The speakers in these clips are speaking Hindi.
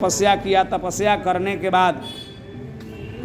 तपस्या किया। तपस्या करने के बाद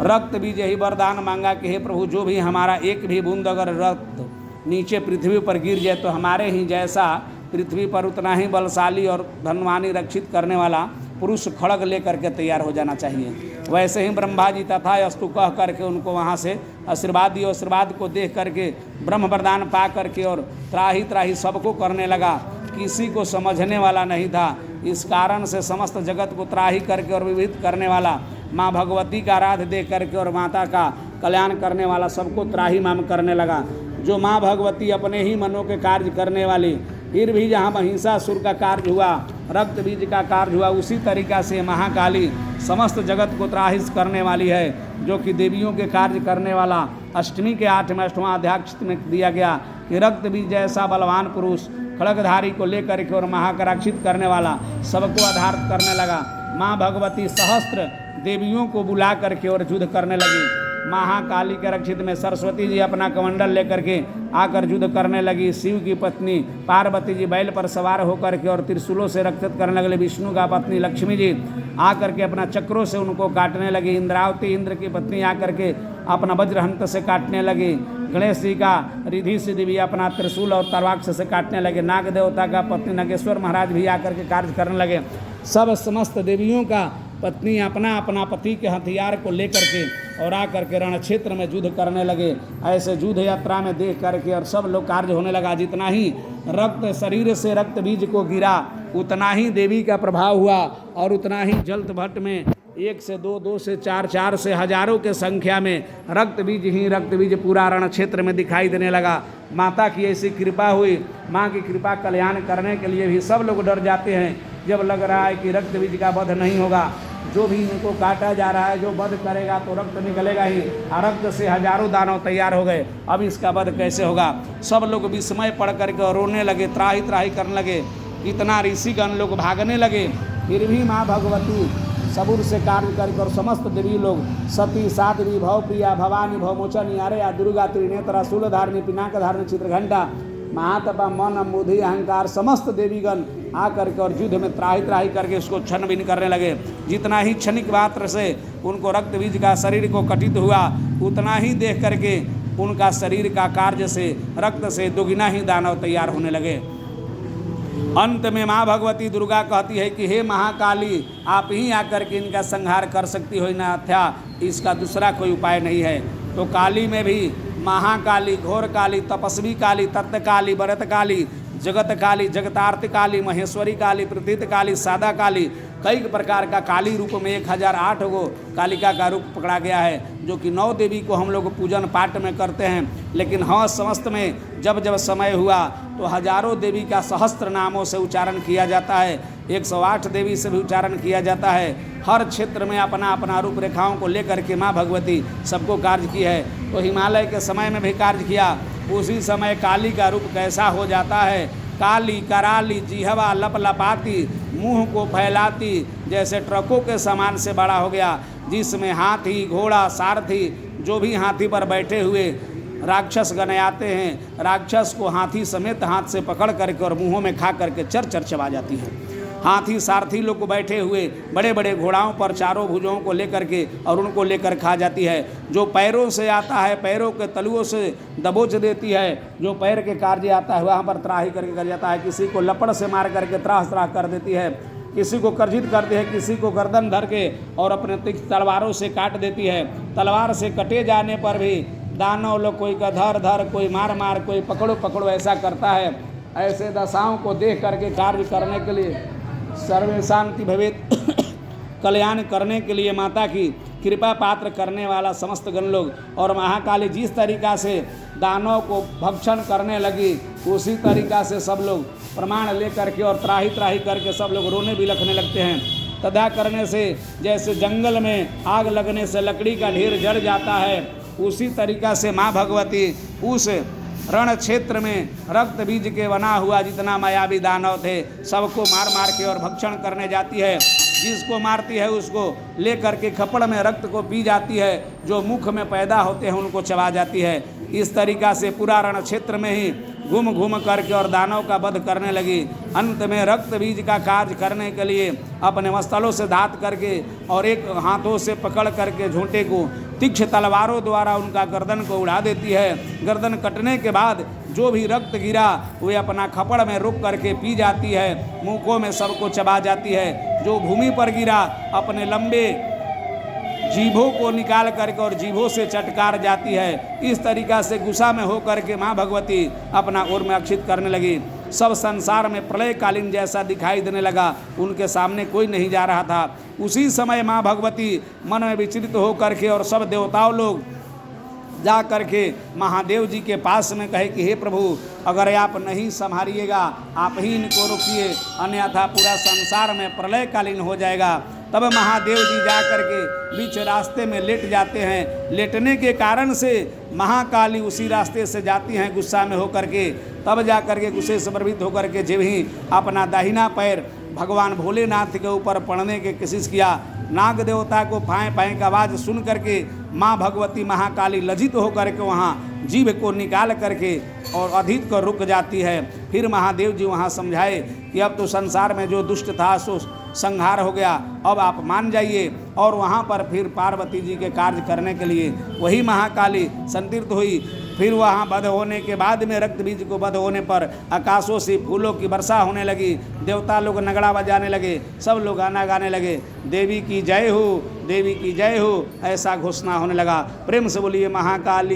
रक्त बीज यही वरदान मांगा कि हे प्रभु, जो भी हमारा एक भी बूंद अगर रक्त नीचे पृथ्वी पर गिर जाए तो हमारे ही जैसा पृथ्वी पर उतना ही बलशाली और धनवानी रक्षित करने वाला पुरुष खड़ग लेकर के तैयार हो जाना चाहिए। वैसे ही ब्रह्मा जी तथा अस्तु कह करके उनको वहाँ से आशीर्वाद दिए। आशीर्वाद को देख करके ब्रह्म वरदान पा करके और त्राही त्राही सबको करने लगा, किसी को समझने वाला नहीं था। इस कारण से समस्त जगत को त्राही करके और विविध करने वाला, माँ भगवती का आराध्य देख करके और माता का कल्याण करने वाला सबको त्राही माम करने लगा। जो माँ भगवती अपने ही मनों के कार्य करने वाली, फिर भी जहाँ महिषासुर का कार्य हुआ, रक्त बीज का कार्य हुआ, उसी तरीक़ा से महाकाली समस्त जगत को त्राहित करने वाली है, जो कि देवियों के कार्य करने वाला। अष्टमी के 8वें 8वां अध्याय में दिया गया कि रक्त बीज जैसा बलवान पुरुष खड़गधारी को लेकर के और महाकराक्षित करने वाला सबको आधार करने लगा। माँ भगवती सहस्त्र देवियों को बुला करके और युद्ध करने लगी। महाकाली के रक्षित में सरस्वती जी अपना कमंडल लेकर के आकर युद्ध करने लगी। शिव की पत्नी पार्वती जी बैल पर सवार होकर के और त्रिशूलों से रक्षित करने लगे। विष्णु का पत्नी लक्ष्मी जी आकर के अपना चक्रों से उनको काटने लगी। इंद्रावती इंद्र की पत्नी आकर के अपना वज्रहंत से काटने लगी। गणेश जी का रिधि सिद्धि भी अपना त्रिशूल और तर्वाक्ष से काटने लगे। नाग देवता का पत्नी नागेश्वर महाराज भी आकर के कार्य करने लगे। सब समस्त देवियों का पत्नी अपना अपना पति के हथियार को लेकर के और आकर के रण क्षेत्र में युद्ध करने लगे। ऐसे युद्ध यात्रा में देख करके और सब लोग कार्य होने लगा। जितना ही रक्त शरीर से रक्त बीज को गिरा, उतना ही देवी का प्रभाव हुआ और उतना ही जल्द भट्ट में 1 से 2, 2 से 4, 4 से हजारों के संख्या में रक्त बीज पूरा रण क्षेत्र में दिखाई देने लगा। माता की ऐसी कृपा हुई। माँ की कृपा कल्याण करने के लिए भी सब लोग डर जाते हैं। जब लग रहा है कि रक्त बीज का वध नहीं होगा, जो भी इनको काटा जा रहा है, जो वध करेगा तो रक्त निकलेगा ही, रक्त से हजारों दानव तैयार हो गए, अब इसका वध कैसे होगा। सब लोग विस्मय पड़ करके रोने लगे, त्राही त्राही करने लगे। इतना ऋषिगण लोग भागने लगे, फिर भी माँ भगवती सबूर से कार्य करके और समस्त देवी लोग सती साध्वी भवप्रिया भवानी भवमोचनी आर्या दुर्गा त्रिनेत्रा शूलधारिणी पिनाक धारिणी चित्रघंटा महातपा मन बुद्धि अहंकार समस्त देवीगण आकर के और युद्ध में त्राही त्राही करके उसको छन्न भिन्न करने लगे। जितना ही क्षणिक मात्र से उनको रक्त बीज का शरीर को कटित हुआ, उतना ही देख करके उनका शरीर का कार्य से रक्त से दुगुना ही दानव तैयार होने लगे। अंत में माँ भगवती दुर्गा कहती है कि हे महाकाली, आप ही आकर के इनका संहार कर सकती हो, ना था इसका दूसरा कोई उपाय नहीं है। तो काली में भी महाकाली, घोर काली, तपस्वी काली, तत्व काली, व्रत काली, जगत काली, जगतार्थ काली, महेश्वरी काली, प्रतीत काली, सादा काली, कई प्रकार का काली रूप में 1008 गो कालिका का रूप पकड़ा गया है, जो कि 9 देवी को हम लोग पूजन पाठ में करते हैं। लेकिन हाँ, समस्त में जब जब समय हुआ तो हजारों देवी का सहस्त्र नामों से उच्चारण किया जाता है, 108 देवी से भी उच्चारण किया जाता है। हर क्षेत्र में अपना अपना रूप रेखाओं को लेकर के माँ भगवती सबको कार्य की है। तो हिमालय के समय में भी कार्य किया, उसी समय काली का रूप कैसा हो जाता है। काली कराली, जिहवा लपलपाती, मुंह को फैलाती, जैसे ट्रकों के सामान से बड़ा हो गया, जिसमें हाथी घोड़ा सारथी जो भी हाथी पर बैठे हुए राक्षस गण आते हैं, राक्षस को हाथी समेत हाथ से पकड़ करके और मुंहों में खा करके चर चर चबा जाती है। हाथी सारथी लोग को बैठे हुए बड़े बड़े घोड़ाओं पर चारों भुजाओं को लेकर के और उनको लेकर खा जाती है। जो पैरों से आता है, पैरों के तलुओं से दबोच देती है। जो पैर के कार्य आता है वहाँ पर त्राही करके कर जाता है। किसी को लपड़ से मार करके त्राह त्राह कर देती है, किसी को कर्जित करती है, किसी को गर्दन धर के और अपने तलवारों से काट देती है। तलवार से कटे जाने पर भी दानव लोग कोई का धर धर, कोई मार मार, कोई पकड़ो पकड़ो ऐसा करता है। ऐसे दशाओं को देख करके कार्य करने के लिए, सर्वे शांति भवेत कल्याण करने के लिए माता की कृपा पात्र करने वाला समस्त गण लोग और महाकाली जिस तरीक़ा से दानव को भक्षण करने लगी, उसी तरीक़ा से सब लोग प्रमाण लेकर के और त्राही त्राही करके सब लोग रोने बिलखने लगते हैं। तदा करने से जैसे जंगल में आग लगने से लकड़ी का ढेर जड़ जाता है, उसी तरीक़ा से माँ भगवती उस रण क्षेत्र में रक्त बीज के बना हुआ जितना मायावी दानव थे सबको मार मार के और भक्षण करने जाती है। जिसको मारती है उसको ले करके खपड़ में रक्त को पी जाती है, जो मुख में पैदा होते हैं उनको चबा जाती है। इस तरीक़ा से पूरा रण क्षेत्र में ही घूम घूम करके और दानव का वध करने लगी। अंत में रक्त बीज का कार्य करने के लिए अपने मस्तलों से धात करके और एक हाथों से पकड़ करके झूठे को तीक्ष्ण तलवारों द्वारा उनका गर्दन को उड़ा देती है। गर्दन कटने के बाद जो भी रक्त गिरा वे अपना खपड़ में रुक करके पी जाती है, मुंहों में सबको चबा जाती है। जो भूमि पर गिरा अपने लंबे जीभों को निकाल करके और जीभों से चटकार जाती है। इस तरीका से गुस्सा में होकर के माँ भगवती अपना ओर में अक्षित करने लगी। सब संसार में प्रलयकालीन जैसा दिखाई देने लगा, उनके सामने कोई नहीं जा रहा था। उसी समय माँ भगवती मन में विचलित होकर के और सब देवताओं लोग जा करके महादेव जी के पास में कहे कि हे प्रभु, अगर आप नहीं संभालिएगा, आप ही इनको रोकिए, अन्यथा पूरा संसार में प्रलयकालीन हो जाएगा। तब महादेव जी जा करके बीच रास्ते में लेट जाते हैं। लेटने के कारण से महाकाली उसी रास्ते से जाती हैं गुस्सा में होकर के। तब जा करके गुस्से से प्रभावित होकर के जब ही अपना दाहिना पैर भगवान भोलेनाथ के ऊपर पड़ने की कोशिश किया, नाग देवता को फाएँ फाएँ की आवाज़ सुन करके माँ भगवती महाकाली लज्जित होकर के वहाँ जीभ को निकाल करके और अधिक को रुक जाती है। फिर महादेव जी वहाँ समझाए कि अब तो संसार में जो दुष्ट था सो संहार हो गया, अब आप मान जाइए। और वहाँ पर फिर पार्वती जी के कार्य करने के लिए वही महाकाली संतुष्ट हुई। फिर वहाँ वध होने के बाद में रक्त बीज को वध होने पर आकाशों से फूलों की वर्षा होने लगी। देवता लोग नगड़ा बजाने लगे, सब लोग गाना गाने लगे, देवी की जय हो, देवी की जय हो, ऐसा घोषणा होने लगा। प्रेम से बोलिए महाकाली।